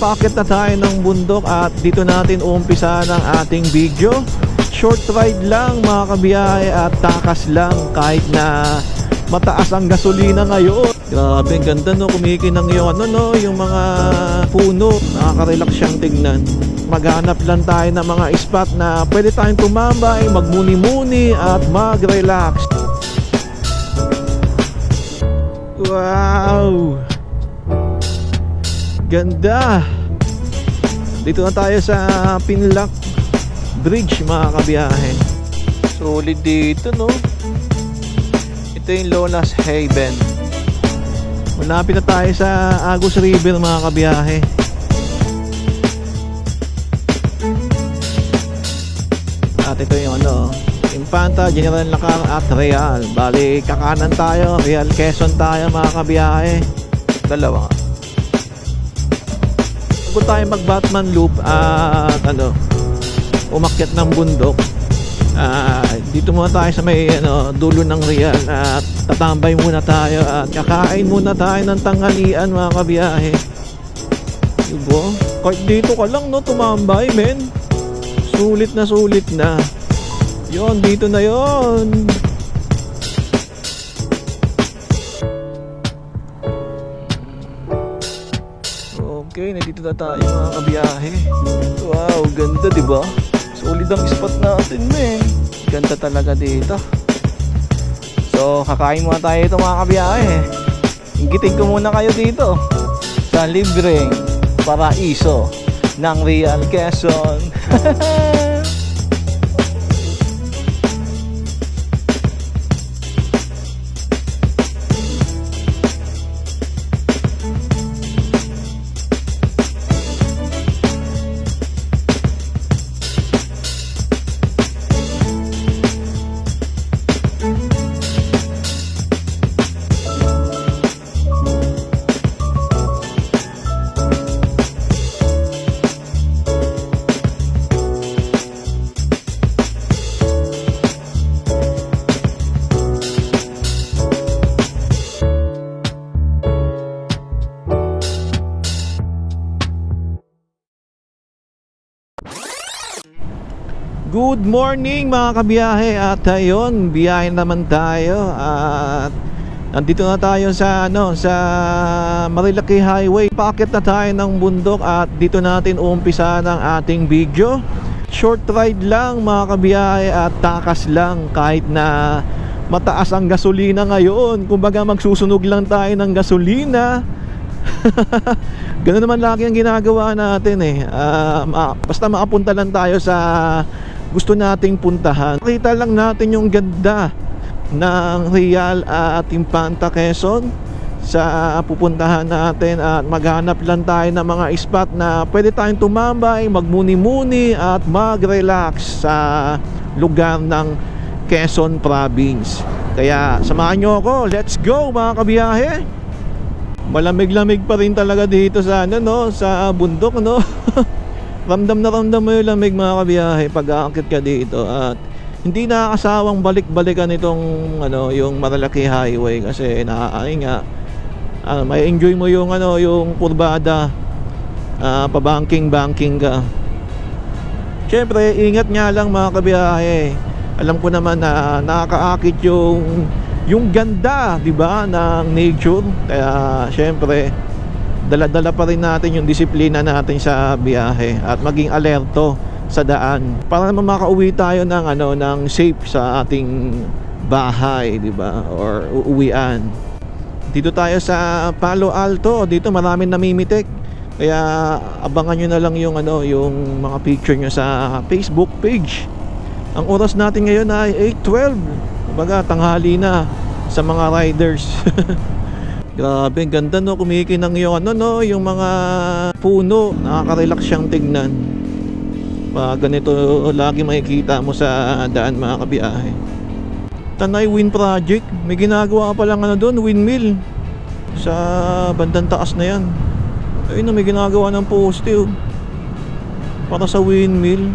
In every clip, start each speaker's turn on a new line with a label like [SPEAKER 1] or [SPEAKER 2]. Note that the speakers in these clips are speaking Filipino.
[SPEAKER 1] Paakyat na tayo ng bundok at dito natin umpisa ng ating video. Short ride lang mga kabiyahe at takas lang kahit na mataas ang gasolina ngayon. Grabe, ang ganda no, kumikinang yung yung mga puno. Nakaka-relax siyang tignan. Maghanap lang tayo ng mga spot na pwede tayong tumambay, magmuni-muni at mag-relax. Wow! Ganda! Dito na tayo sa Pinlock Bridge mga kabiyahe. Solid dito no. Ito yung Lonas Haven. Malapit na tayo sa Agus River mga kabiyahe. At ito yung Infanta, General Lacar at Real. Bali kakanan tayo, Real Quezon tayo mga kabiyahe. Dalawa. Bago tayo mag Batman Loop at umakyat ng bundok, dito muna tayo sa may dulo ng Real at tatambay muna tayo at kakain muna tayo ng tanghalian mga kabiyahe. Diba? Kahit dito ka lang tumambay men, sulit na yon, dito na yon. Okay, nandito na tayo mga kabiyahe. Wow, ganda diba? Solid ang spot natin men. Ganda talaga dito. So, kakain muna tayo ito mga kabiyahe. Inggitin ko muna kayo dito sa libreng paraiso ng Real Quezon. Good morning mga kabiyahe at ayun, biyahe naman tayo at nandito na tayo sa sa Marilaki Highway. Paakyat na tayo ng bundok at dito natin umpisa ng ating video. Short ride lang mga kabiyahe at takas lang kahit na mataas ang gasolina ngayon. Kumbaga magsusunog lang tayo ng gasolina. Ganun naman lagi ang ginagawa natin basta makapunta lang tayo sa gusto nating puntahan. Nakita lang natin yung ganda ng Real at Infanta Quezon sa pupuntahan natin at maghanap lang tayo ng mga spot na pwede tayong tumambay, magmuni-muni at mag-relax sa lugar ng Quezon Province. Kaya samahan nyo ako, let's go mga kabiyahe. Malamig-lamig pa rin talaga dito sa sa bundok Ramdam na ramdam mo yung lamig mga kabiyahe pag aakit ka dito at hindi nakakasawang balik-balikan itong yung Marilaki Highway kasi may enjoy mo yung yung kurbada, pa-banking ka. Syempre ingat nga lang mga kabiyahe. Alam ko naman na nakakaakit yung ganda, di ba, ng nature. Kaya syempre dala-dala pa rin natin yung disiplina natin sa biyahe at maging alerto sa daan para naman makauwi tayo ng safe sa ating bahay, di ba, or uuwian. Dito tayo sa Palo Alto, dito maraming namimitik. Kaya abangan nyo na lang yung yung mga picture nyo sa Facebook page. Ang oras natin ngayon ay 8:12. Kumbaga tanghali na sa mga riders. Grabe, ganda no, kumikinang yung yung mga puno. Nakaka-relax siyang tignan. Pag ganito lagi makikita mo sa daan mga kabiyahe. Tanay Wind Project, may ginagawa pa lang doon, windmill sa bandang taas na yan. Ayun na, may ginagawa ng poste para sa windmill.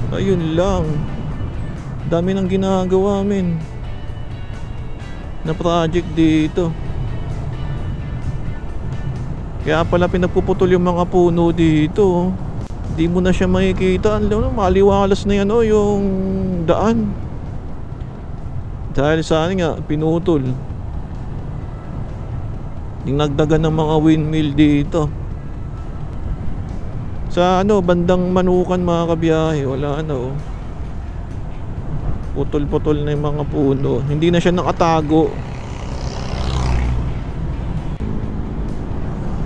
[SPEAKER 1] Ayun lang, dami nang ginagawa na project dito. Kaya pala pinagpuputol yung mga puno dito. Hindi mo na siya makikita. Maliwalas na yan yung daan. Dahil sa nga pinutol. Yung nagdagan ng mga windmill dito. Sa bandang Manukan mga kabiyahe, wala putol-putol na yung mga puno. Hindi na siya nakatago.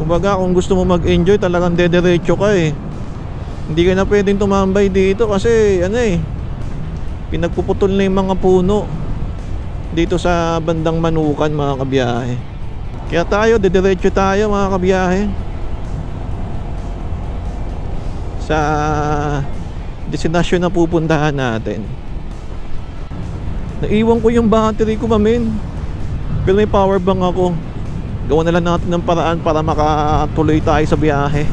[SPEAKER 1] Kumbaga kung gusto mo mag-enjoy, talagang dederecho ka eh. Hindi ka na pwedeng tumambay dito kasi pinagpuputol na yung mga puno dito sa bandang Manukan mga kabiyahe. Kaya tayo, dederecho tayo mga kabiyahe sa destinasyon na pupuntahan natin. Naiwan ko yung battery ko mamin, pero may power bank ako. Gawa na lang natin ng paraan para makatuloy tayo sa biyahe.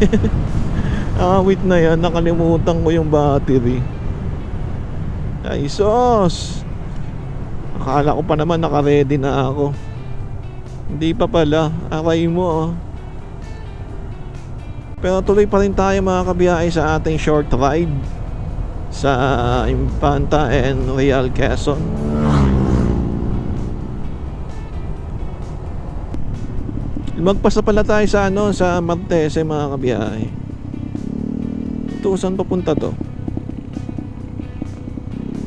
[SPEAKER 1] Wait na yan, nakalimutan ko yung battery. Ay sos, akala ko pa naman naka-ready na ako. Hindi pa pala, aray mo Pero tuloy pa rin tayo mga kabiyahe sa ating short ride sa Infanta and Real Quezon. Magpasa pala tayo sa sa Martese mga kabiyahe. Ito, saan papunta to?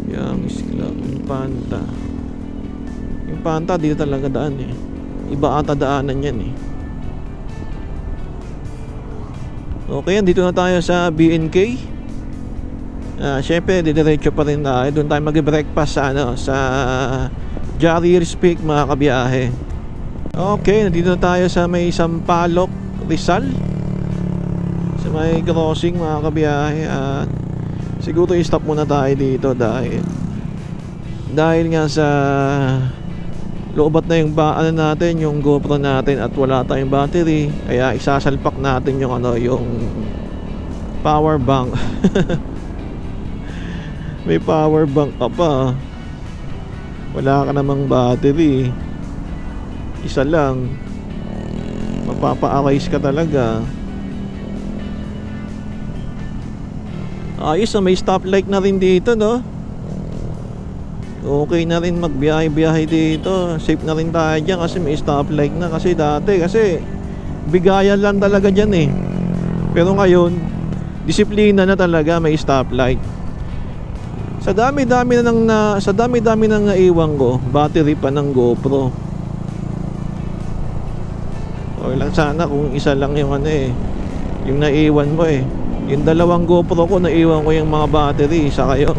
[SPEAKER 1] Yang Iskla, Infanta. Infanta, dito talaga daan eh. Iba ata daanan yan eh. Okay, dito na tayo sa BNK. Syempre, didiretso pa rin tayo. Doon tayo mag-breakfast sa Jarriers Peak mga kabiyahe. Okay, nandito na tayo sa may Sampaloc, Rizal. Sa may crossing mga kabiyahe. At siguro i-stop muna tayo dito dahil nga sa loobat na yung natin, yung GoPro natin at wala tayong battery. Kaya isasalpak natin yung yung power bank. May power bank ka pa. Wala ka namang battery. Isa lang, mapapa-arise ka talaga. Ayos may stoplight na rin dito Okay na rin magbiyahe-biyahe dito. Safe na rin tayo dyan kasi may stoplight na. Kasi dati bigayan lang talaga dyan eh. Pero ngayon disiplina na talaga, may stoplight. Sa dami-dami nang naiwan ko battery pa ng GoPro. Okay lang sana kung isa lang yung yung naiwan mo Yung dalawang GoPro ko, naiwan ko yung mga battery saka yung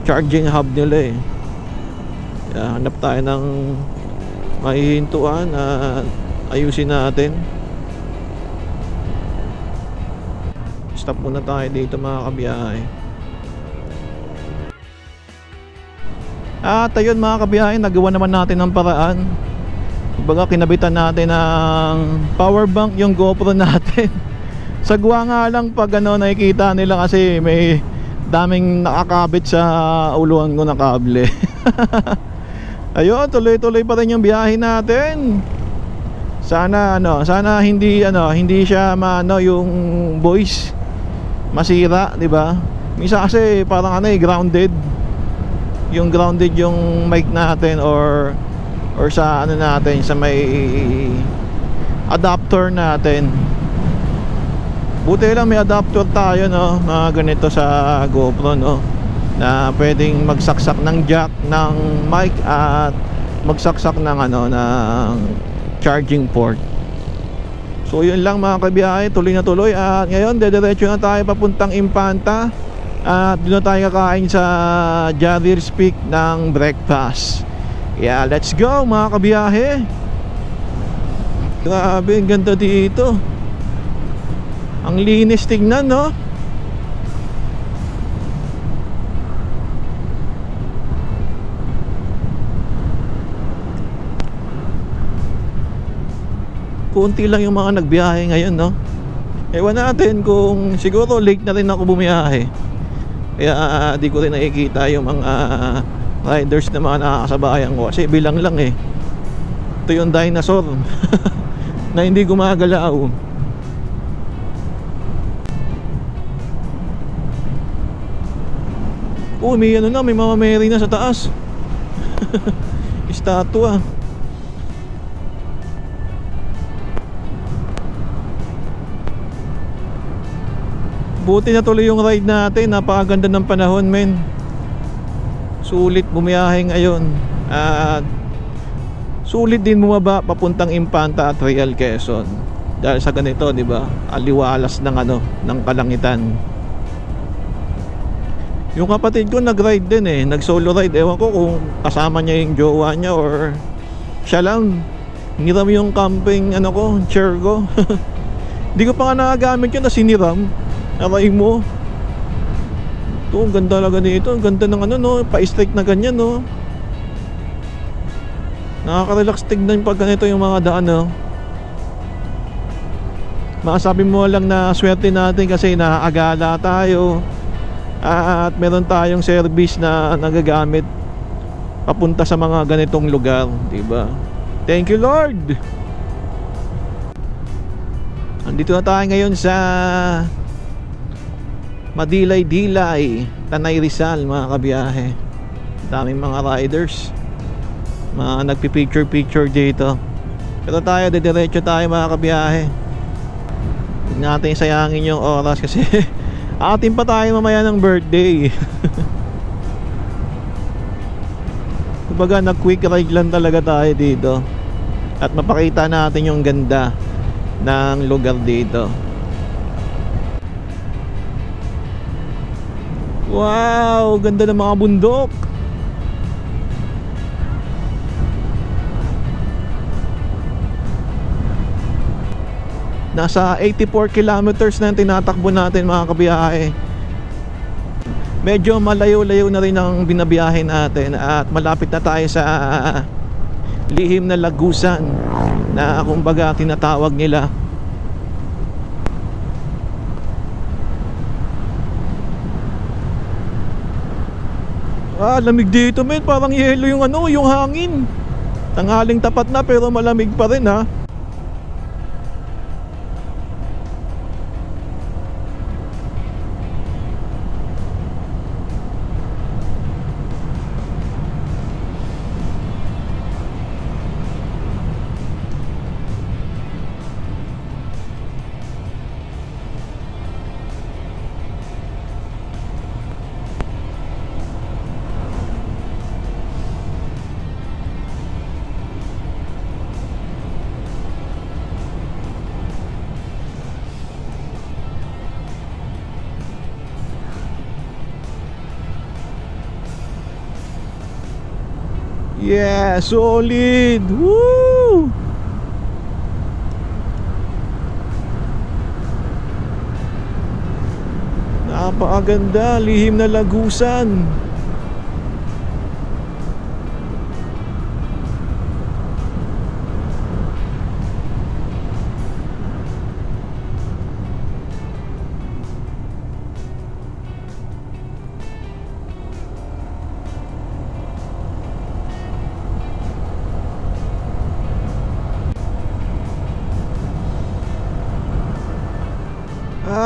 [SPEAKER 1] charging hub nila Kaya hanap tayo ng mahihintuan at ayusin natin. Stop muna tayo dito mga kabiyahe. At ayun mga kabiyahe, nagawa naman natin ng paraan. Kumbaga kinabitan natin ng power bank yung GoPro natin. Sagwa nga lang pag nakikita nila kasi may daming nakakabit sa uluan ko na kable. Ayun, tuloy-tuloy pa rin yung biyahe natin. Sana hindi siya yung voice masira, 'di ba? Minsan kasi parang grounded. Yung grounded yung mic natin or sa natin sa may adapter natin. Buti lang may adapter tayo mga ganito sa GoPro na pwedeng magsaksak ng jack ng mic at magsaksak ng ng charging port. So yun lang mga kabiyahe, tuloy na tuloy. At ngayon dediretso na tayo papuntang Infanta. At doon na tayo kakain sa Jarriers Peak ng breakfast. Yeah, let's go mga kabiyahe. Grabe, ang ganda dito. Ang linis tignan Kunti lang yung mga nagbiyahe ngayon Ewan natin kung siguro late na rin ako bumiyahe. Kaya di ko rin nakikita yung mga riders na mga nakakasabayan ko. Kasi bilang lang Ito yung dinosaur. na hindi gumagalaw. Oh, may ano na, may Mama Mary na sa taas. Estatwa. Buti na tuloy yung ride natin. Napakaganda ng panahon, men. Sulit bumiyahe ngayon. At sulit din bumaba papuntang Impanta at Real Quezon. Dahil sa ganito, di ba? Aliwalas ng ano, ng kalangitan. Yung kapatid ko nag-ride din eh, nag-solo ride. Ewan ko kung kasama niya yung jowa niya or siya lang. Niram yung camping ano ko, chair ko. Hindi ko pa nga nagagamit yun na siniram. Aray mo. Ito, ang ganda talaga dito. Ang ganda ng ano no, pa-strike na ganyan no. Nakaka-relax tignan pag ganito yung mga daan no. Makasabi mo lang na swerte natin kasi naagala tayo. At meron tayong service na nagagamit papunta sa mga ganitong lugar, di ba? Thank you, Lord. Andito na tayo ngayon sa Madilay-Dilay, Tanay Rizal, mga kabiyahe. Daming mga riders, mga nagpipicture-picture dito. Pero tayo, didiretso tayo mga kabiyahe. Huwag natin sayangin yung oras kasi atin pa tayo mamaya ng birthday. Kumbaga nag-quick ride lang talaga tayo dito. At mapakita natin yung ganda ng lugar dito. Wow, ganda ng mga bundok. Nasa 84 kilometers na tinatakbo natin mga kabiyahe. Medyo malayo-layo na rin ang binabiyahe natin. At malapit na tayo sa lihim na lagusan na kumbaga tinatawag nila. Lamig dito men, parang yelo yung ano, yung hangin. Tanghaling tapat na pero malamig pa rin ha. Yeah, solid. Woo! Napakaganda, lihim na lagusan.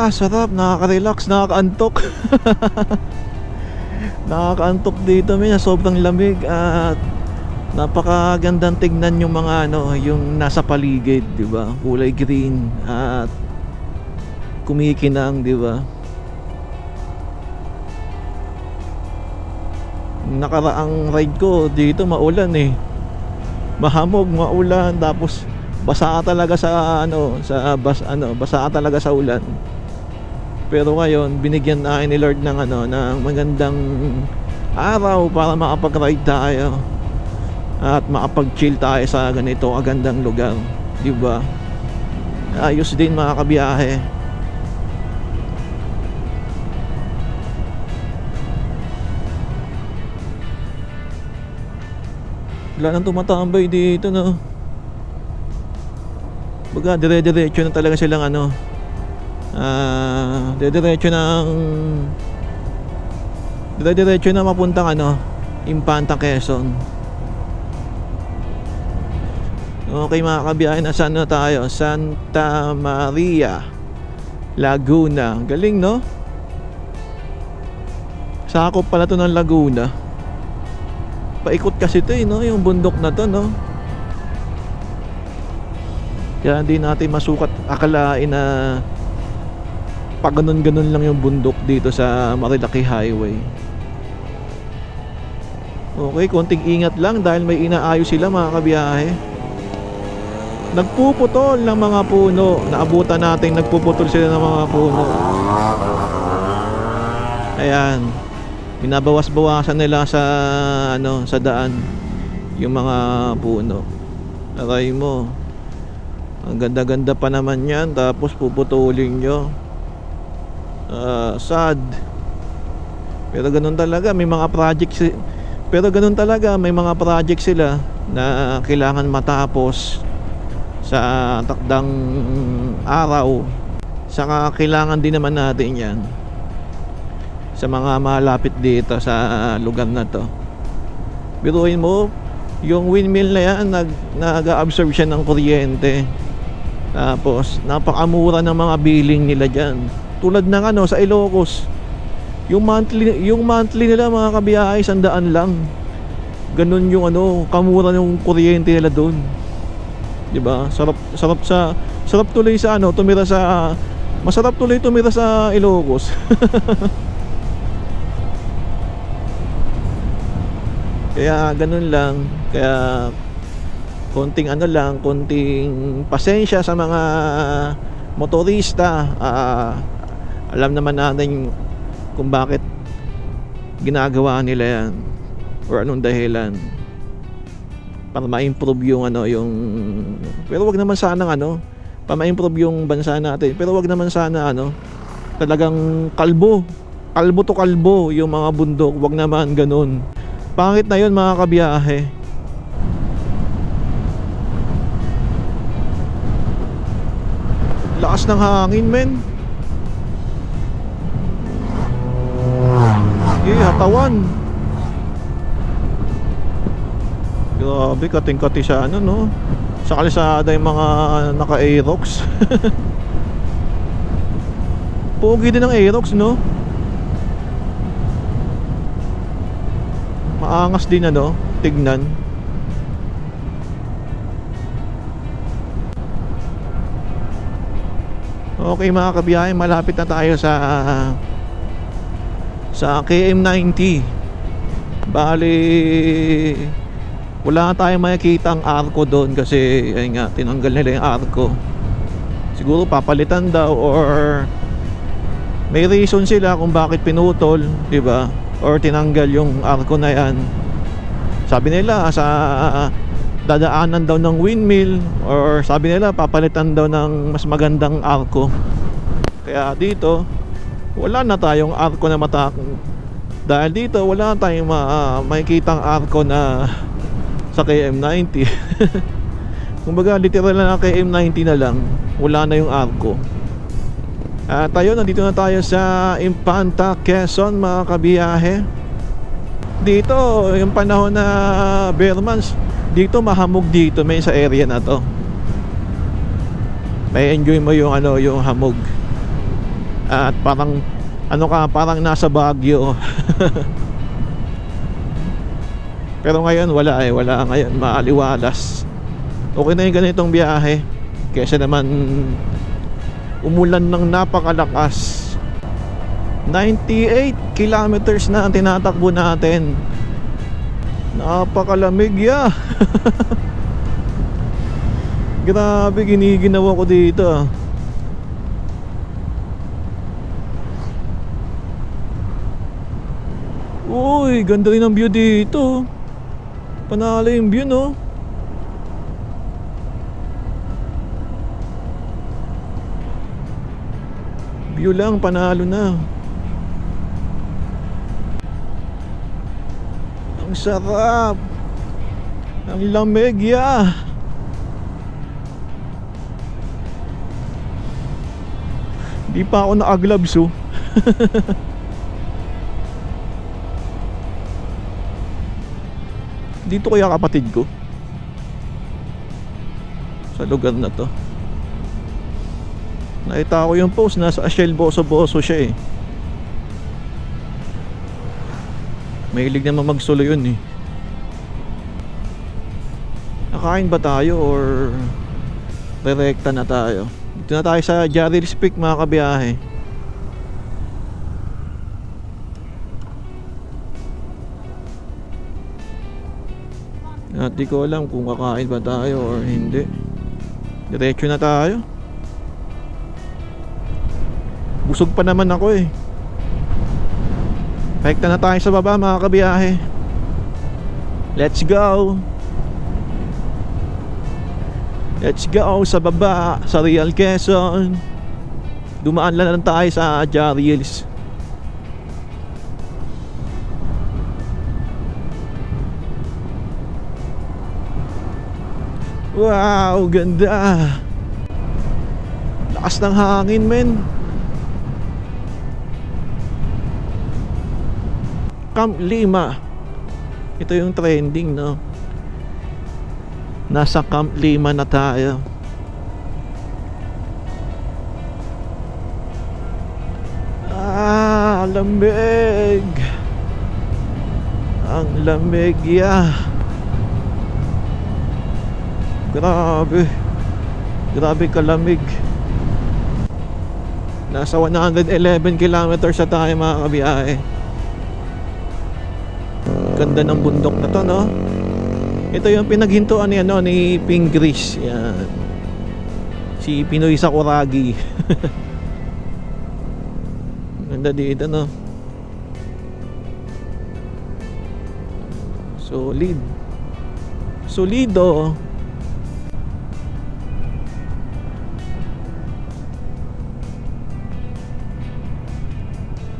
[SPEAKER 1] Sarap, nakaka-relax, nakaka-antok. Nakaka-antok dito, may sobrang lamig at napakagandang tignan yung mga ano, yung nasa paligid, di ba? Kulay green at kumikinang, di ba? Nakaraang ride ko dito maulan eh. Mahamog, maulan, tapos basa talaga sa ano, basa talaga sa ulan. Pero ngayon, binigyan na ni Lord ng ano, ng magandang araw para makapag-ride tayo at makapag-chill tayo sa ganito kagandang lugar, di ba? Ayos din mga kabiyahe. Wala nang tumatambay dito, no? Baga, dire-diretso na talaga silang ano, dire-diretso na mapuntang ano, Impanta, Quezon. Okay mga kabiyahe, nasaan na tayo? Santa Maria, Laguna. Galing no? Sakop pala to ng Laguna. Paikot kasi to no? Yung bundok na to no? Kaya hindi natin masukat akalain na pag ganun-ganun lang yung bundok dito sa Marilaki Highway. Okay, konting ingat lang dahil may inaayos sila mga kabiyahe. Nagpuputol ng mga puno. Naabutan natin nagpuputol sila ng mga puno. Ayan. Binabawas-bawasan nila sa sa daan yung mga puno. Aray mo. Ang ganda-ganda pa naman yan, tapos puputulin nyo. Sad. Pero ganun talaga, may mga projects. Pero ganun talaga, may mga project sila na kailangan matapos sa takdang araw. Saka kailangan din naman natin yan sa mga malapit dito sa lugar na to. Biruin mo, yung windmill na yan, nag-absorb siya ng kuryente. Tapos napakamura ng mga billing nila dyan. Tulad ng sa Ilocos, yung monthly nila mga kabiyahe 100 lang. Ganun yung kamura yung kuryente nila doon. 'Di ba? Sarap tuloy sa masarap tuloy tumira sa Ilocos. Kaya ganun lang. Kaya konting konting pasensya sa mga motorista. Alam naman natin kung bakit ginagawa nila yan or anong dahilan para ma-improve yung pero wag naman sana para ma-improve yung bansa natin, pero wag naman sana talagang kalbo to kalbo yung mga bundok. Wag naman ganun, pangit na yun mga kabiyahe. Lakas ng hangin men. Hatawan. Grabe, kating-kati siya sa kalsada yung mga naka-Aerox. Pogi din ng Aerox no. Maangas din tignan. Okay mga kabiyahe, malapit na tayo sa KM90. Bali wala tayong makikita ang arko doon kasi ayun nga, tinanggal nila yung arko. Siguro papalitan daw or may reason sila kung bakit pinutol, di ba? Or tinanggal yung arko na yan. Sabi nila sa dadaanan daw ng windmill, or sabi nila papalitan daw ng mas magandang arko. Kaya dito wala na tayong arko na dahil dito wala tayong makikitang arko na sa KM90. Kumbaga literal na KM90 na lang, wala na yung arko. At tayo, nandito na tayo sa Infanta, Quezon mga kabiyahe. Dito yung panahon na bare months, dito mahamog dito, may sa area na to. May enjoy mo yung yung hamog. At parang parang nasa Baguio. Pero ngayon wala ngayon, maaliwalas. Okay na yung ganitong biyahe kaysa naman umulan ng napakalakas. 98 kilometers na ang tinatakbo natin. Napakalamig ya. Grabe, giniginawa ko dito. Uy, ganda rin ang view dito. Panalo yung view no. View lang, panalo na. Ang sarap. Ang lamig ya. Di pa ako naka-gloves oh. Dito kaya kapatid ko. sa lugar na to. Nakita ko yung post, nasa Shell Boso-Boso siya eh. Mahilig naman magsulo yun eh. Nakain ba tayo or direkta na tayo? Dito na tayo sa Jarryl's Peak mga kabiyahe. At di ko alam kung kakain ba tayo or hindi. Diretso na tayo. Busog pa naman ako eh. Rekta na tayo sa baba mga kabiyahe. Let's go. Let's go sa baba, sa Real Quezon. Dumaan lang tayo sa Jarryl's. Wow, ganda. Lakas ng hangin, men. Camp Lima. Ito yung trending, no? Nasa Camp Lima na tayo. Lamig. Ang lamig, yeah. Grabe. Grabe kalamig. Nasa 111 kilometers na tayo mga kabiyahe. Ganda ng bundok na to, no? Ito yung pinaghintuan ni, ni Ping Gris. Yan. Si Pinoy Sakuragi. Ganda dito, no? Solid. Solido.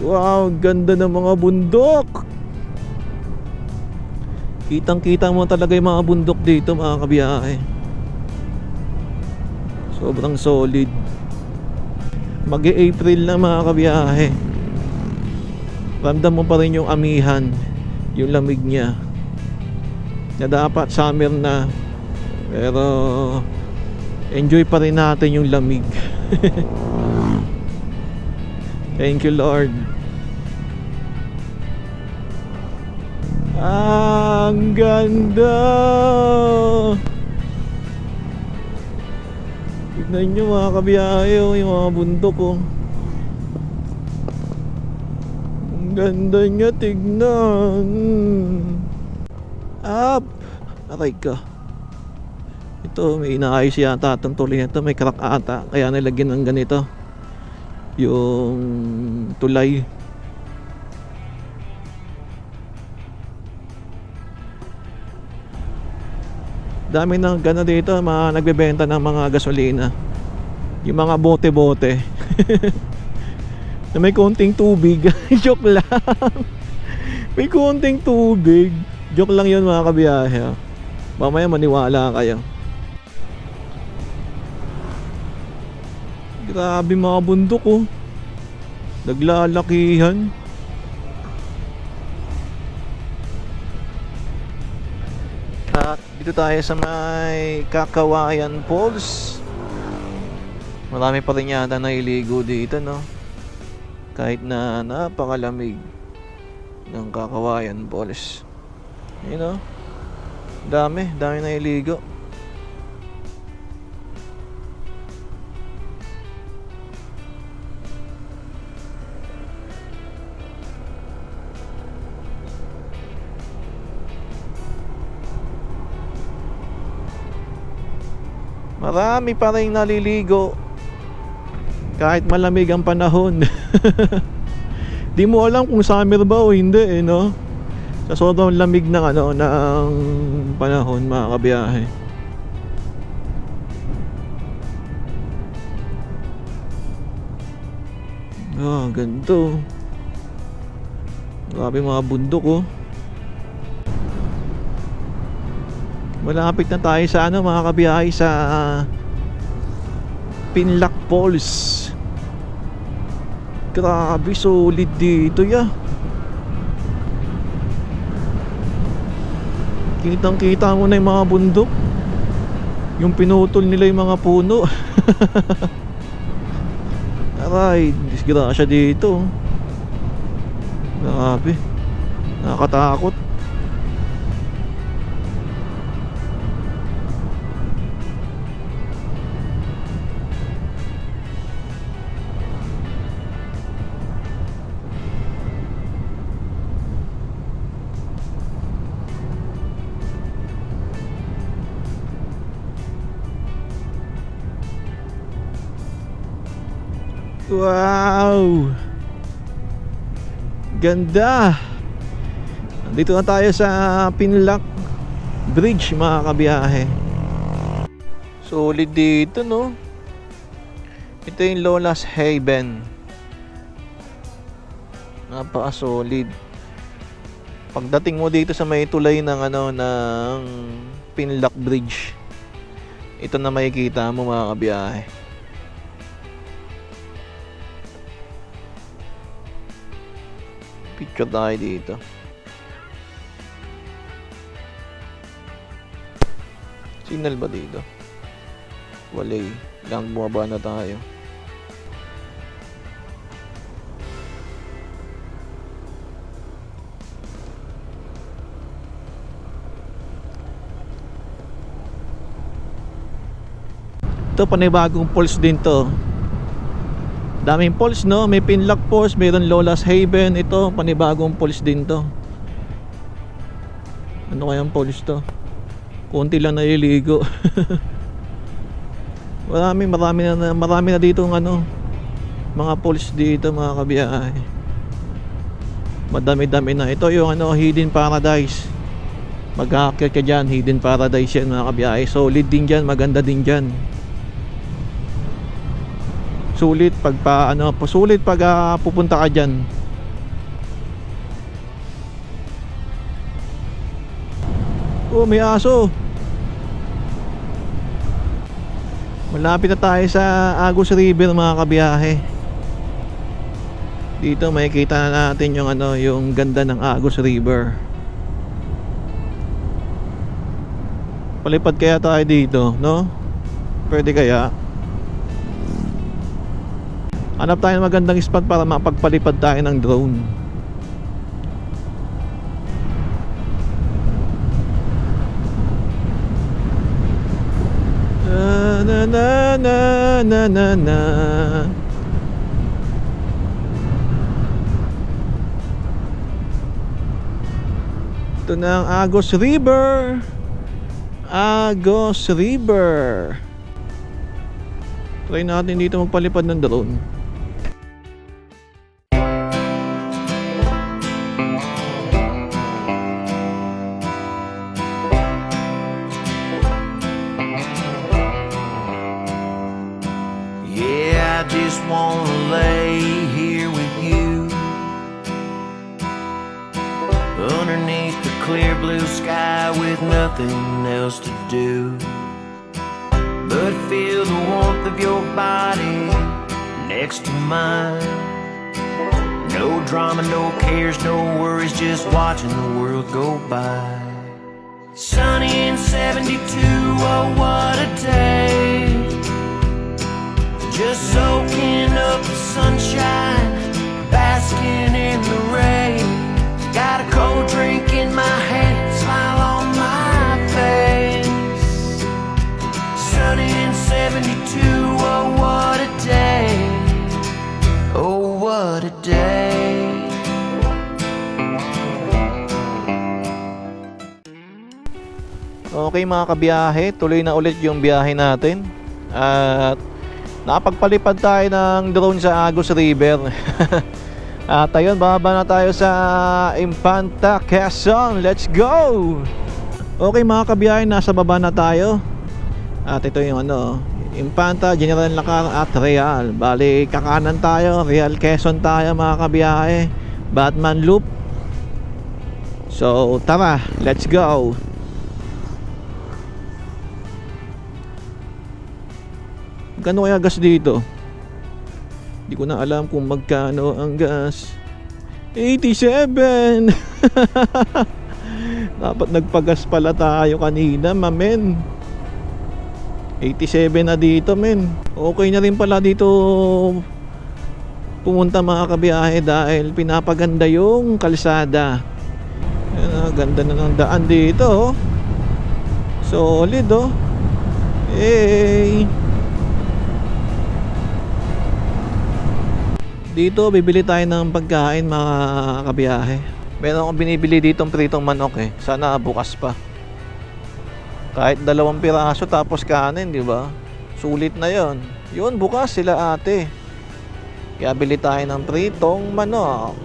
[SPEAKER 1] Wow, ganda ng mga bundok. Kitang-kita mo talaga yung mga bundok dito mga kabiyahe. Sobrang solid. Mag-April na mga kabiyahe. Ramdam mo pa rin yung amihan, yung lamig niya. Na dapat summer na, pero enjoy pa rin natin yung lamig. Thank you Lord. Ang ganda. Tignan nyo mga kabiyahe, yung mga bundok oh. Ang ganda niya, tignan. Up. Aray ka. Ito may inaayos yata itong tuloy na ito. May crack ata, kaya nilagyan ng ganito yung tulay. Dami ng gana dito, mga nagbebenta ng mga gasolina. Yung mga bote-bote. Na may konting tubig. Joke lang. May konting tubig. Joke lang yun mga kabiyahe. Mamaya maniwala kayo. Grabe mga bundok oh. Naglalakihan. At dito tayo sa may Kakawayan Falls. Marami pa rin yata nailigo dito, no? Kahit na napakalamig ng Kakawayan Falls. You know? Dami nailigo. Marami pa rin naliligo kahit malamig ang panahon. Di mo alam kung summer ba o hindi no? Sa sobrang lamig ng ng panahon mga kabiyahe. Ganito. Grabe mga bundok oh. Malapit na tayo sa mga kabiyahe sa Pinlac Falls. Grabe, solid dito ya. Kitang kita mo na yung mga bundok. Yung pinutol nila yung mga puno. Aray, disgrasya dito. Grabe, nakakatakot. Wow, ganda. Dito na tayo sa Pinlock Bridge mga kabiyahe. Solid dito, no? Ito yung Lola's Haven. Napaka-solid. Pagdating mo dito sa may tulay ng ng Pinlock Bridge, ito na makikita mo mga kabiyahe. Picture tayo dito. Signal ba dito? Wala eh. Lang bumaba na tayo. Ito panibagong pulse din to. Daming pulse, no? May Pinlock pulse, mayroon Lola's Haven. Ito panibagong pulse din to. Ano kayang pulse to? Konti lang naliligo. marami na dito mga pulse dito mga kabiyahe. Madami-dami na. Ito yung Hidden Paradise. Mag-hacker ka dyan, Hidden Paradise yan mga kabiyahe. Solid din dyan, maganda din dyan. Sulit pag pupunta ka diyan. Oh, may aso. Malapit na tayo sa Agus River mga kabiyahe. Dito makikita na natin yung yung ganda ng Agus River. Palipad kaya tayo dito, no? Pwede kaya? Hanap tayo ng magandang spot para mapagpalipad tayo ng drone. Na na na na na na. Ito na ang Agus River. Agus River. Try natin dito magpalipad ng drone.
[SPEAKER 2] I just wanna lay here with you underneath the clear blue sky with nothing else to do but feel the warmth of your body next to mine. No drama, no cares, no worries, just watching the world go by. Sunny in 72, oh what a day. Just soaking up the sunshine, basking in the rain. Got a cold drink in my hand, smile on my face. Sunny in 72, oh what a day. Oh what a day.
[SPEAKER 1] Okay mga kabiyahe, tuloy na ulit yung biyahe natin. At nakapagpalipad tayo ng drone sa Agus River. At ayun, bababa na tayo sa Infanta, Quezon. Let's go! Okay mga kabiyahe, nasa baba na tayo. At ito yung Infanta, General Lacar at Real. Bali, kakanan tayo, Real Quezon tayo mga kabiyahe. Batman Loop. So tara, let's go! Magkano kaya gas dito? Hindi ko na alam kung magkano ang gas. 87! Dapat nagpagas pala tayo kanina, mamen. 87 na dito, men. Okay na rin pala dito pumunta mga kabiyahe dahil pinapaganda yung kalsada. Ayan, ganda na ng daan dito, oh. Solid, oh. Hey. Dito bibili tayo ng pagkain mga kabiyahe. Meron akong binibili ditong pritong manok eh. Sana bukas pa. Kahit 2 piraso tapos kanin, di ba? Sulit na 'yon. 'Yun bukas sila ate. Kaya bili tayo ng pritong manok.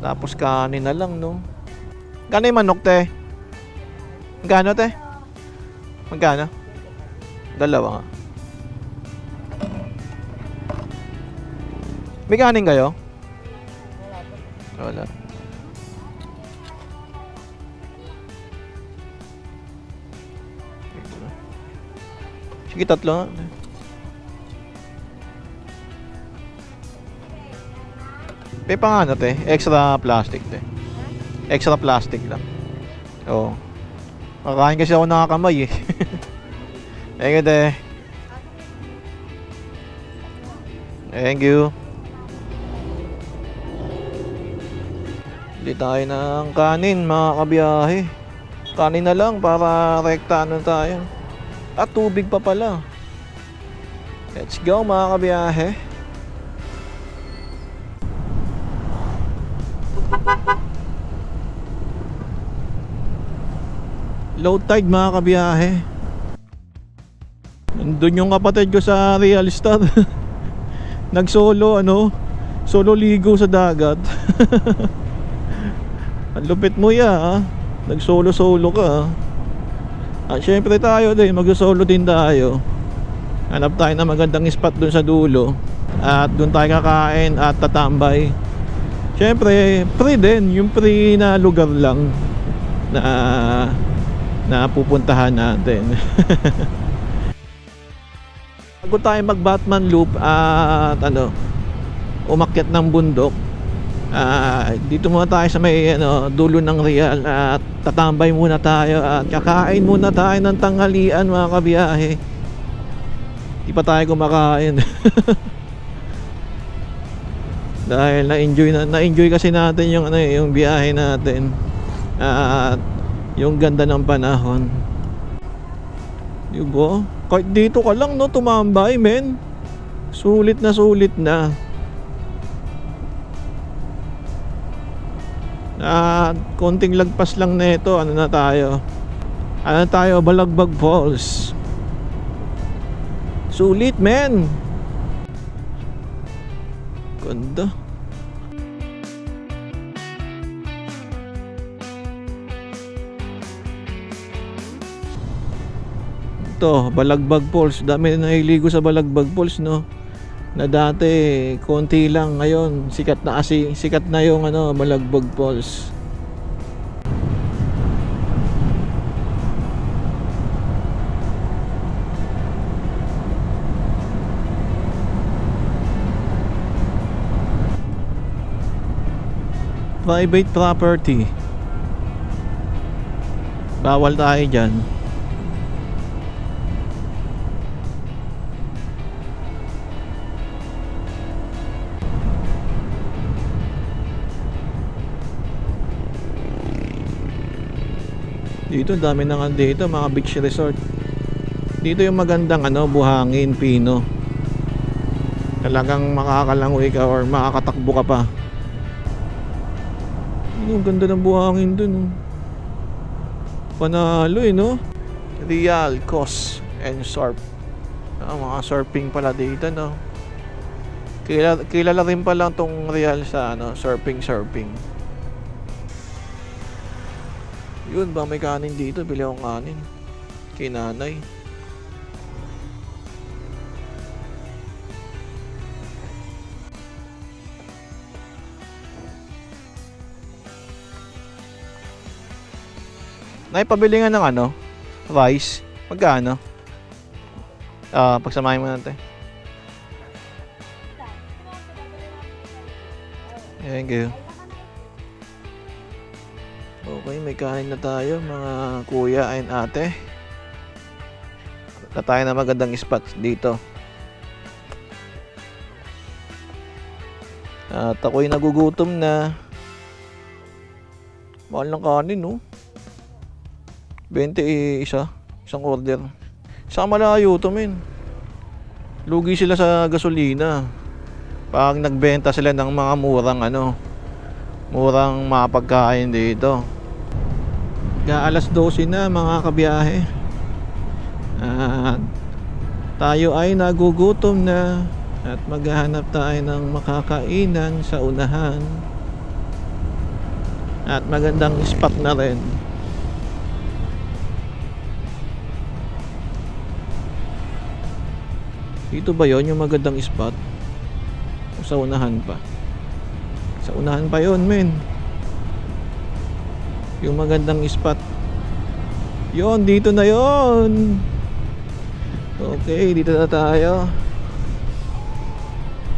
[SPEAKER 1] Tapos kanin na lang, no. Gano yung manok, te? Magkano, te? Magkano? 2 nga. May kanin kayo? Wala. Sige, 3 nga. May pang ano, te? Extra plastic, te. Extra plastic lang. Oo. Kakain kasi ako nakakamay eh. Thank you, te. Thank you. Bili tayo ng kanin mga kabiyahe. Kanin na lang para rekta ano tayo. At tubig pa pala. Let's go mga kabiyahe. Low tide mga kabiyahe. Nandun yung kapatid ko sa Real Star. Nagsolo solo ligo sa dagat. Ang lupit mo ya, ha? Nagsolo-solo ka, ha? At syempre tayo din, mag-solo din tayo. Hanap tayo ng magandang spot dun sa dulo. At dun tayo kakain at tatambay. Syempre, free din. Yung free na lugar lang na pupuntahan natin. Bago tayo mag Batman Loop at umakyat ng bundok, dito muna tayo sa may dulo ng Real at tatambay muna tayo at kakain muna tayo ng tanghalian mga kabiyahe. Di pa tayo kumakain. Dahil na-enjoy kasi natin yung biyahe natin at yung ganda ng panahon. Diba? Kahit dito ka lang tumambay, men. Sulit na. At konting lagpas lang nito, na tayo? Balagbag Falls. Sulit, men. Ganda. Ito, Balagbag Falls. Dami na nahiligo sa Balagbag Falls, no? Na dati konti lang, ngayon sikat na yung Balagbag Falls. Private property. Bawal tayo dyan. Dito dami na nga dito, mga beach resort. Dito yung magandang buhangin, pino. Talagang makakalangoy ka or makakatakbo ka pa. Ang ganda ng buhangin dun, oh. Panalo no? Real Coast and Surf. Mga surfing pala dito, no? Kilala rin pala tong Real sa surfing. Yun ba, may kanin dito? Bili akong kanin kay nanay. Naipabili nga ng rice. Magkano? Pagsamahin mo natin. Thank you. Okay, may kain na tayo mga kuya and ate. na tayo na magandang spot dito. At ako'y nagugutom na. Mahal ng kanin, no? 20 isang order. Sa malayo to, men. Lugi sila sa gasolina pag nagbenta sila ng mga murang mga pagkain dito. Alas 12 na, mga kabiyahe. At tayo ay nagugutom na at maghahanap tayo ng makakainan sa unahan. At magandang spot na rin. Dito ba yon yung magandang spot? O sa unahan pa? Sa unahan pa yon, men. Yung magandang spot. Yon, dito na yon. Okay, dito na tayo.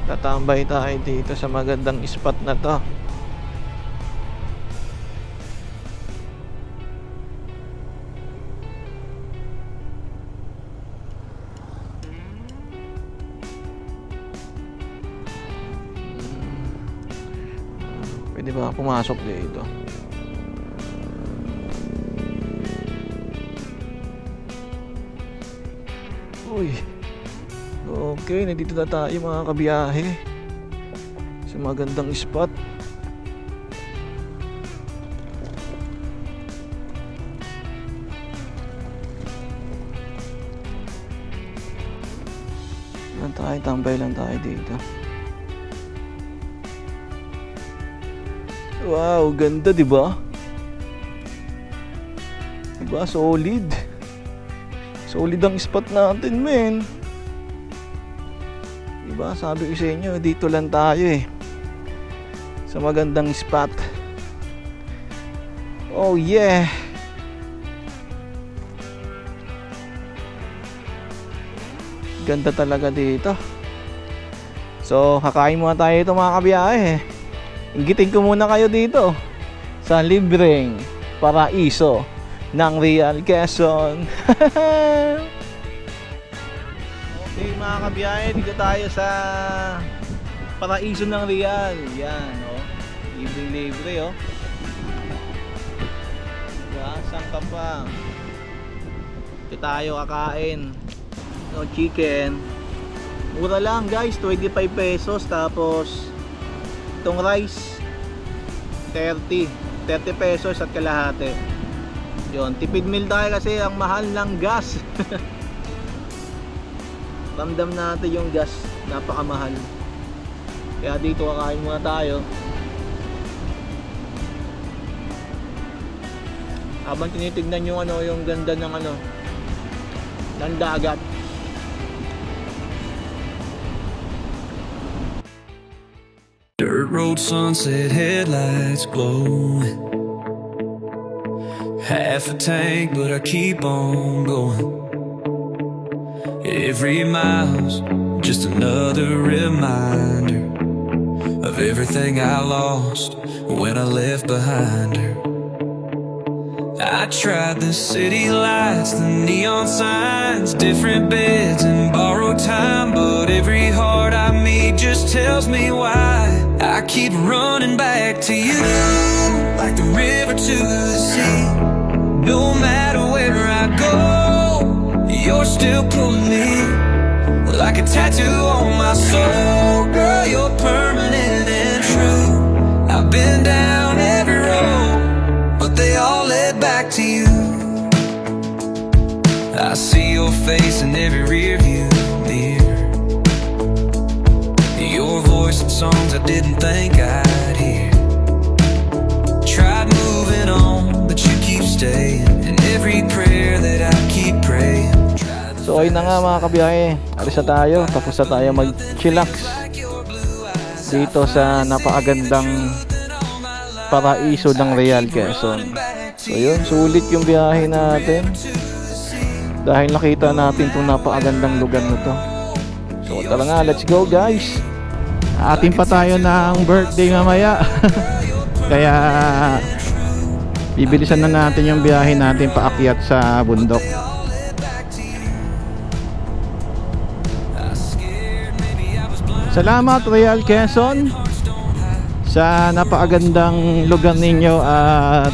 [SPEAKER 1] Tatambay tayo dito sa magandang spot na to. Pwede ba pumasok dito? Uy. Okay, nandito na tayo, mga kabiyahe. Sa magandang spot. Tambay lang tayo dito. Wow, ganda, 'di ba? 'Di ba, solid. Solid ang spot natin, men. 'Di ba, sabi ko sa inyo, dito lang tayo sa magandang spot. Oh yeah. Ganda talaga dito. So, kakain muna tayo ito, mga kabiyahe. Inggitin ko muna kayo dito sa libreng paraiso ng Real Quezon. Okay, mga kabiyahe, dito tayo sa paraiso ng Real. Yan, oh. Libre-libre, oh. Diba? Saan ka pa? Dito tayo kakain. No, chicken. Mura lang, guys, 25 pesos. Tapos itong rice 30 pesos at kalahati. Yun, tipid meal tayo kasi ang mahal ng gas. Ramdam natin yung gas, napakamahal. Kaya dito kakain muna tayo. Habang tinitignan yung yung ganda ng ng dagat.
[SPEAKER 3] Dirt road sunset headlights glowing. Half a tank, but I keep on going. Every mile's just another reminder of everything I lost when I left behind her. I tried the city lights, the neon signs, different beds and borrowed time, but every heart I meet just tells me why I keep running back to you, like the river to the sea. No matter where I go, you're still pulling me, like a tattoo on my soul. Girl, you're permanent and true. I've been down every road, but they all led back to you. I see your face in every rearview mirror, your voice in songs I didn't think I'd hear. Tried moving on, but you keep staying in every prayer that I keep praying.
[SPEAKER 1] So ayun na nga, mga kabiyahe, alis na tayo. Tapos na tayo mag-chillax dito sa napakagandang paraiso ng Real Quezon. So yun, sulit yung biyahe natin dahil nakita natin itong napakagandang lugar na to. So tara nga, let's go, guys. Atin pa tayo ng birthday mamaya. Kaya bibilisan na natin yung biyahe natin paakyat sa bundok. Salamat Real Quezon sa napakagandang lugar ninyo at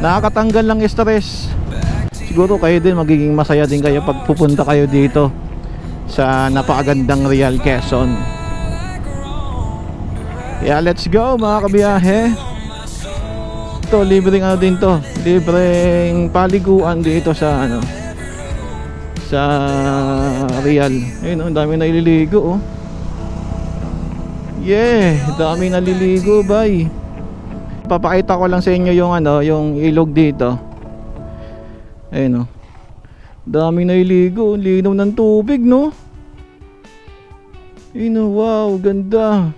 [SPEAKER 1] nakakatanggal ng stress. Siguro kayo din magiging masaya din kayo pag pupunta kayo dito sa napakagandang Real Quezon. Yeah, let's go mga kabiyahe. Ito, libreng ano din to, libreng paliguan dito sa ano, sa Real. Ayun, ang dami na ililigo oh. Yeah, dami naliligo bay. Papakita ko lang sa inyo yung ano, yung ilog dito. Ayun oh. Dami naliligo, linaw ng tubig no. Ayun oh, wow, ganda.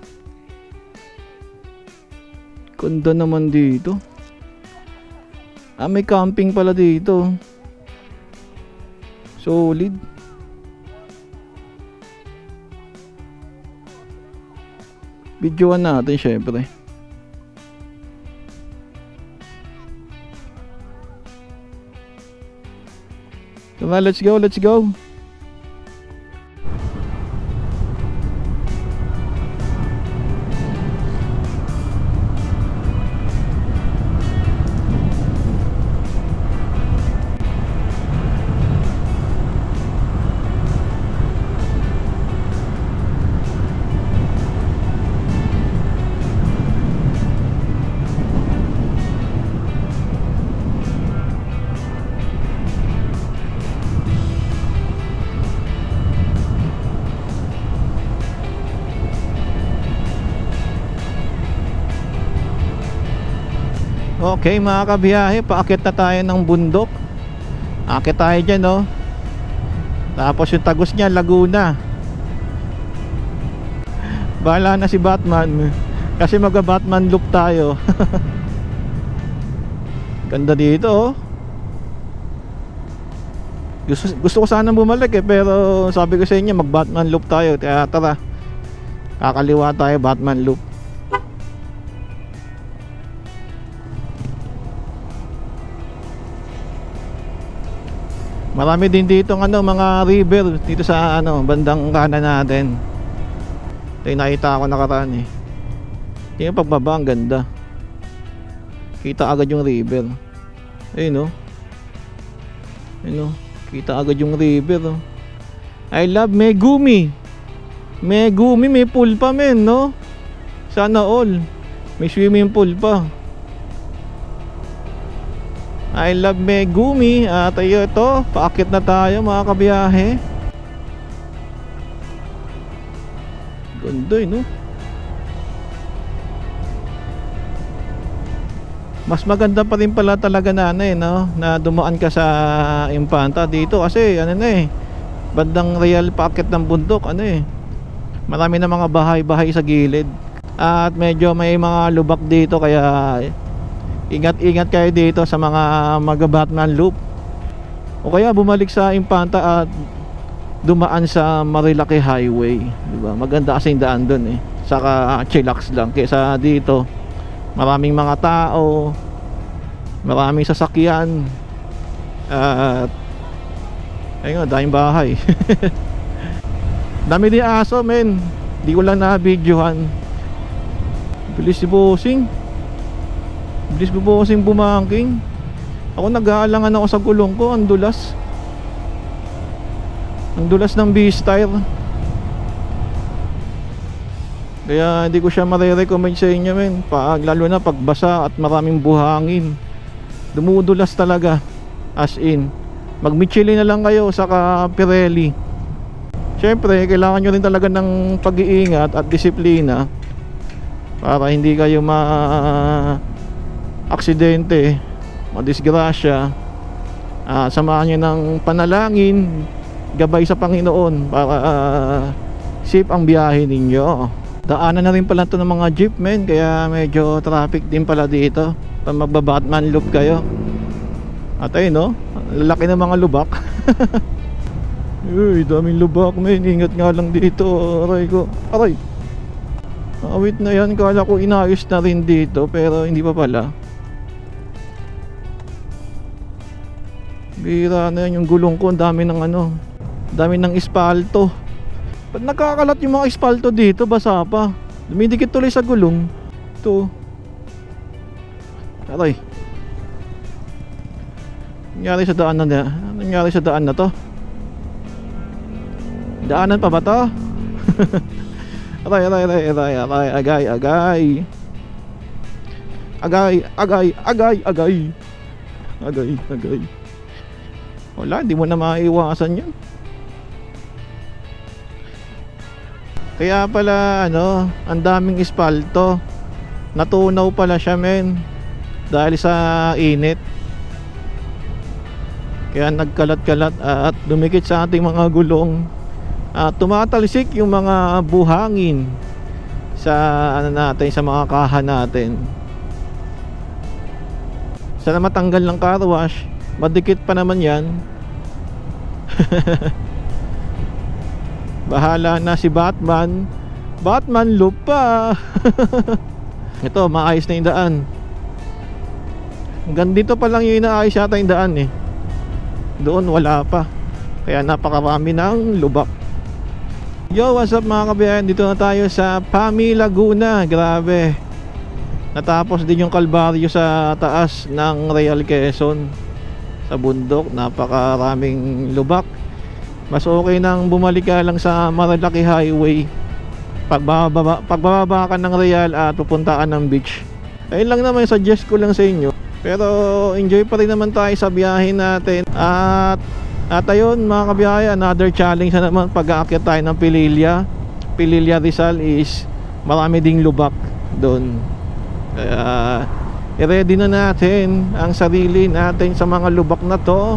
[SPEAKER 1] Ganda naman dito. May camping pala dito. Solid. Videoan natin syempre. Tara, let's go, let's go. Okay mga kabiyahe, paakit na tayo ng bundok. Akit tayo dyan oh. Tapos yung tagos niya, Laguna. Bahala na si Batman. Kasi magka-Batman loop tayo. Ganda dito oh. Gusto ko sana bumalik pero sabi ko sa inyo mag-Batman loop tayo. Kaya tara, kakaliwa tayo, Batman loop. Marami din dito ano, mga river dito sa ano, bandang kanan natin. Ito yung nakita ako nakaraan eh. Yung pagbaba ang ganda. Kita agad yung river. Ayun oh. Ayun oh. Kita agad yung river oh. I love Megumi. Megumi, may pool pa men no. Sana all. May swimming pool pa. I love Megumi. At ayo ito, paakit na tayo mga kabiyahe. Ganda no. Mas maganda pa rin pala talaga na ano no, na dumaan ka sa Impanta dito kasi ano na eh, bandang Real paakit ng bundok ano eh. Marami na mga bahay-bahay sa gilid. At medyo may mga lubak dito kaya ingat-ingat kayo dito sa mga mag-Batman loop. O kaya bumalik sa Impanta at dumaan sa Marilaki Highway, di ba? Maganda kasi yung daan doon eh. Saka chillax lang kaysa dito. Maraming mga tao, maraming sasakyan. At ayun, daming bahay. Dami din aso, men. Di ko lang na-videohan. Bilis si bossing. Bilis po po kasing bumangking. Ako nag-aalangan ako sa gulong ko. Ang dulas. Ang dulas ng B-Style. Kaya hindi ko siya marirecommend sa inyo men. Lalo na pagbasa at maraming buhangin. Dumudulas talaga. As in. Mag-Michelin na lang kayo saka Pirelli. Siyempre kailangan nyo rin talaga ng pag-iingat at disiplina para hindi kayo aksidente, madisgrasya. Samahan nyo ng panalangin, gabay sa Panginoon para safe ang biyahe ninyo. Daanan na rin pala ito ng mga jeep men, kaya medyo traffic din pala dito pag magba-Batman loop kayo. At ayun no, lalaki ng mga lubak. Uy, daming lubak men, ingat nga lang dito. Aray ko, aray. Awit na yan, kala ko inayos na rin dito pero hindi pa pala. Bira na yan yung gulong ko, dami ng ano, dami ng espalto. Ba't nagkakalat yung mga espalto dito? Basa pa. Dumidikit tuloy sa gulong. Ito. Aray. Nangyari sa daan na nangyari sa daan na to? Daanan pa ba to? Aray, aray, aray, aray, aray, agay, agay. Agay, agay, agay, agay. Agay, agay. Wala, hindi mo na maiwasan yun. Kaya pala ano, ang daming espalto. Natunaw pala siya, men. Dahil sa init. Kaya nagkalat-kalat at dumikit sa ating mga gulong. At tumatalsik yung mga buhangin sa ano natin, sa mga kaha natin. Sana matanggal ng car wash. Madikit pa naman yan. Bahala na si Batman. Batman loop pa. Ito, maayos na yung daan. Hanggang dito pa lang yung inaayos yata yung daan eh. Doon wala pa. Kaya napakarami ng lubak. Yo, what's up mga kabayan? Dito na tayo sa Pami, Laguna. Grabe. Natapos din yung kalbaryo sa taas ng Real Quezon. Sa bundok, napakaraming lubak. Mas okay nang bumalik ka lang sa Marilaki Highway. Pagbababa ka ng Real at pupunta ka ng beach. Ayun lang naman, suggest ko lang sa inyo. Pero enjoy pa rin naman tayo sa biyahe natin. At ayun mga kabiyahe, another challenge na naman pag-aakyat tayo ng Pililla. Pililla Rizal is marami ding lubak doon. Kaya i-ready na natin ang sarili natin sa mga lubak na to.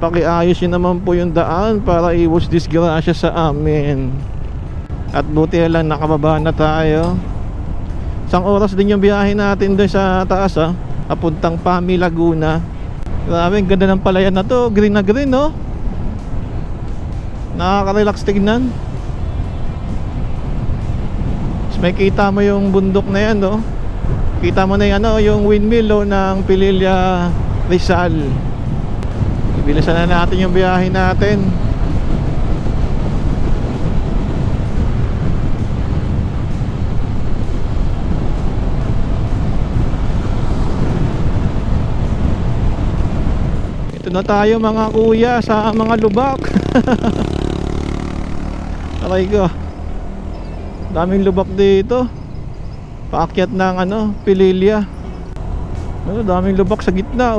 [SPEAKER 1] Pakiayos nyo naman po yung daan para iwas disgrasya sa amin. At buti lang nakababa na tayo. Isang oras din yung biyahe natin doon sa taas papuntang Pami, Laguna. Grabe, ang ganda ng palayan na to. Green na green, no? Nakaka-relax tignan. Tapos may kita mo yung bundok na yan, no? Kita mo na yung, yung windmill ng Pililla Rizal. Bilisan na natin yung biyahe natin. Ito na tayo mga kuya sa mga lubak. Aray ko, daming lubak dito. Paakyat ng Pililla. Daming lubak sa gitna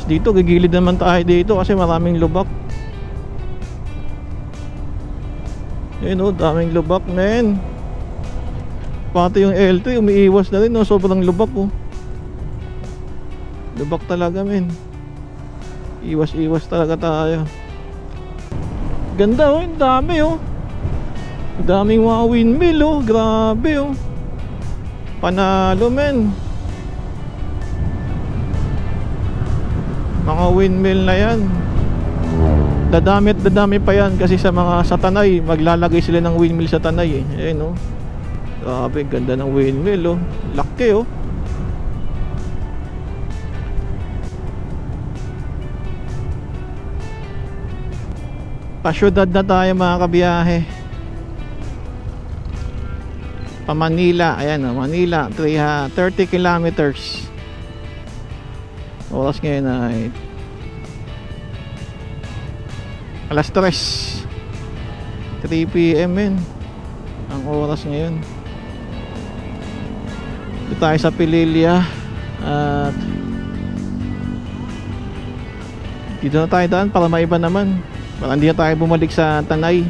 [SPEAKER 1] dito, gigilid naman tayo dito kasi maraming lubak. Ayun daming lubak, men. Pati yung L3 umiiwas na rin, sobrang lubak lubak talaga, men. Iwas talaga tayo. Ganda ang dami daming mga windmill grabe panalo, men. Mga windmill na yan. Dadami pa yan kasi sa Tanay, maglalagay sila ng windmill sa Tanay Ayun grabe, ganda ng windmill laki Pasyudad na tayo mga kabiyahe. Pa Manila, ayan Manila, 30 kilometers. Oras ngayon ay alas 3 p.m. ang oras ngayon. Dito tayo sa Pililla at dito na tayo daan para maiba naman, para hindi na tayo bumalik sa Tanay.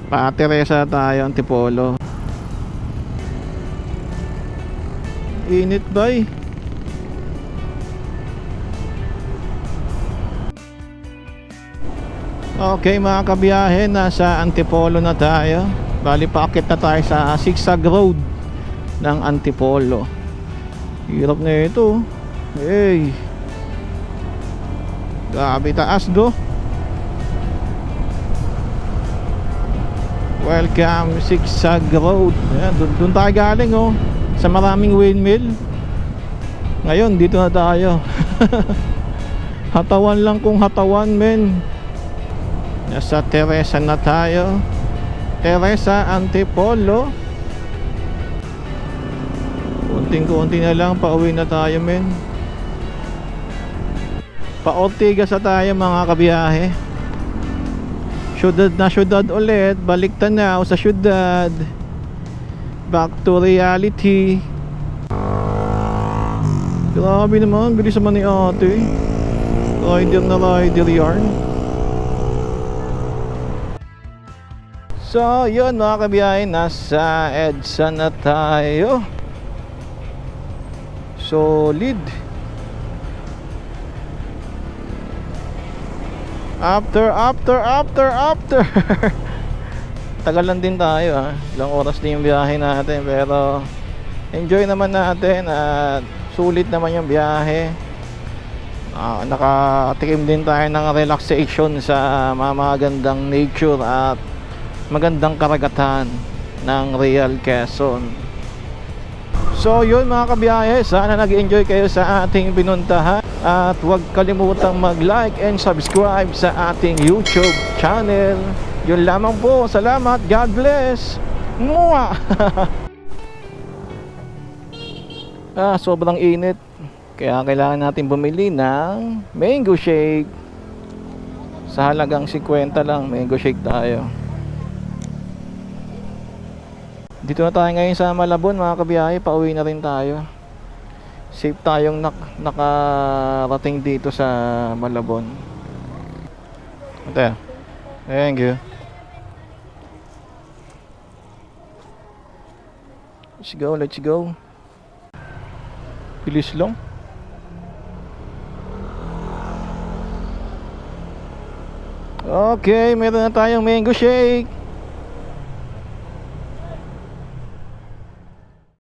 [SPEAKER 1] Pa Teresa tayo, Antipolo. Init bay. Okay mga kabiyahe, nasa Antipolo na tayo. Bali paakit na tayo sa Zigzag Road ng Antipolo. Hirap na ito. Hey, grabe taas Welcome Zigzag Road. Ayan, doon tayo galing sa maraming windmill. Ngayon dito na tayo. Hatawan lang kung hatawan, men. Nasa Teresa na tayo. Teresa Antipolo. Kunting-kunti na lang, pauwi na tayo men. Pa-Ortigas na tayo mga kabiyahe. Syudad na syudad ulit. Balik tanaw sa syudad. Back to reality. Grabe naman, bilis naman ni ate. Rider na rider yarn. So yun mga kabiyahe, nasa EDSA na tayo. Solid. After tagal lang din tayo ha. Ilang oras din yung biyahe natin, pero enjoy naman natin at sulit naman yung biyahe. Nakatikim din tayo ng relaxation sa magandang nature at magandang karagatan ng Real Quezon. So yun mga kabiyahe, sana nag-enjoy kayo sa ating pinuntahan. At huwag kalimutang mag-like and subscribe sa ating YouTube channel. Yun lamang po, salamat, God bless. Mwah! Sobrang init, kaya kailangan natin bumili ng mango shake. Sa halagang 50 lang, mango shake tayo. Dito na tayo ngayon sa Malabon mga kabiyahe, pauwi na rin tayo. Safe tayong nakarating dito sa Malabon. Ate, thank you. Let's go. Bilis lang. Okay, meron na tayong mango shake.